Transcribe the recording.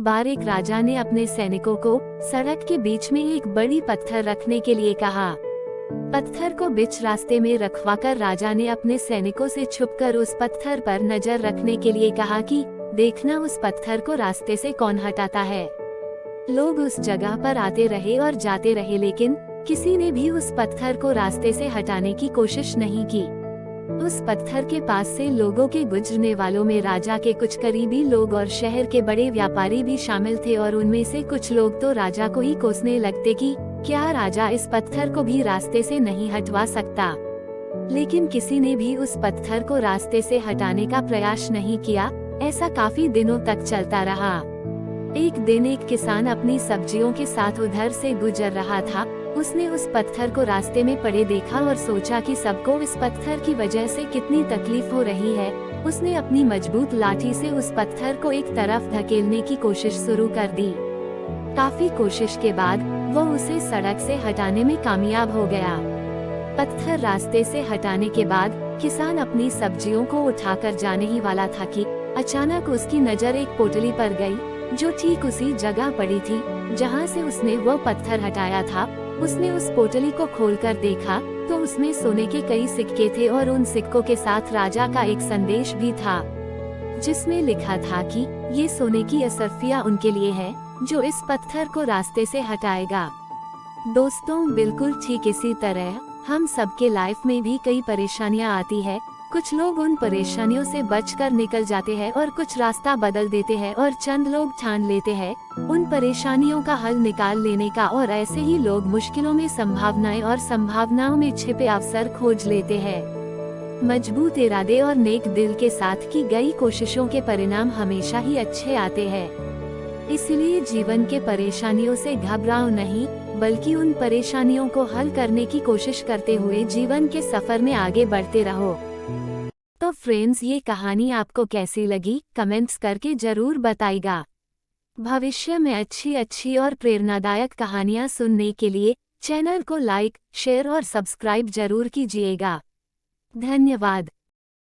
बार एक राजा ने अपने सैनिकों को सड़क के बीच में एक बड़ी पत्थर रखने के लिए कहा। पत्थर को बीच रास्ते में रखवाकर राजा ने अपने सैनिकों से छुपकर उस पत्थर पर नजर रखने के लिए कहा कि देखना उस पत्थर को रास्ते से कौन हटाता है। लोग उस जगह पर आते रहे और जाते रहे, लेकिन किसी ने भी उस पत्थर को रास्ते से हटाने की कोशिश नहीं की। उस पत्थर के पास से लोगों के गुजरने वालों में राजा के कुछ करीबी लोग और शहर के बड़े व्यापारी भी शामिल थे, और उनमें से कुछ लोग तो राजा को ही कोसने लगते कि क्या राजा इस पत्थर को भी रास्ते से नहीं हटवा सकता। लेकिन किसी ने भी उस पत्थर को रास्ते से हटाने का प्रयास नहीं किया। ऐसा काफी दिनों तक चलता रहा। एक दिन एक किसान अपनी सब्जियों के साथ उधर से गुजर रहा था। उसने उस पत्थर को रास्ते में पड़े देखा और सोचा कि सबको इस पत्थर की वजह से कितनी तकलीफ हो रही है। उसने अपनी मजबूत लाठी से उस पत्थर को एक तरफ धकेलने की कोशिश शुरू कर दी। काफी कोशिश के बाद वो उसे सड़क से हटाने में कामयाब हो गया। पत्थर रास्ते से हटाने के बाद किसान अपनी सब्जियों को उठाकर जाने ही वाला था कि अचानक उसकी नजर एक पोटली पर गई, जो ठीक उसी जगह पड़ी थी जहां से उसने वो पत्थर हटाया था। उसने उस पोटली को खोलकर देखा तो उसमें सोने के कई सिक्के थे, और उन सिक्कों के साथ राजा का एक संदेश भी था, जिसमें लिखा था कि ये सोने की असरफियां उनके लिए है जो इस पत्थर को रास्ते से हटाएगा। दोस्तों, बिल्कुल ठीक इसी तरह हम सबके लाइफ में भी कई परेशानियां आती है। कुछ लोग उन परेशानियों से बचकर निकल जाते हैं और कुछ रास्ता बदल देते हैं, और चंद लोग ठान लेते हैं उन परेशानियों का हल निकाल लेने का, और ऐसे ही लोग मुश्किलों में संभावनाएं और संभावनाओं में छिपे अवसर खोज लेते हैं। मजबूत इरादे और नेक दिल के साथ की गई कोशिशों के परिणाम हमेशा ही अच्छे आते हैं। इसलिए जीवन के परेशानियों से घबराओ नहीं, बल्कि उन परेशानियों को हल करने की कोशिश करते हुए जीवन के सफर में आगे बढ़ते रहो। तो फ्रेंड्स, ये कहानी आपको कैसी लगी कमेंट्स करके जरूर बताइएगा। भविष्य में अच्छी और प्रेरणादायक कहानियाँ सुनने के लिए चैनल को लाइक, शेयर और सब्सक्राइब जरूर कीजिएगा। धन्यवाद।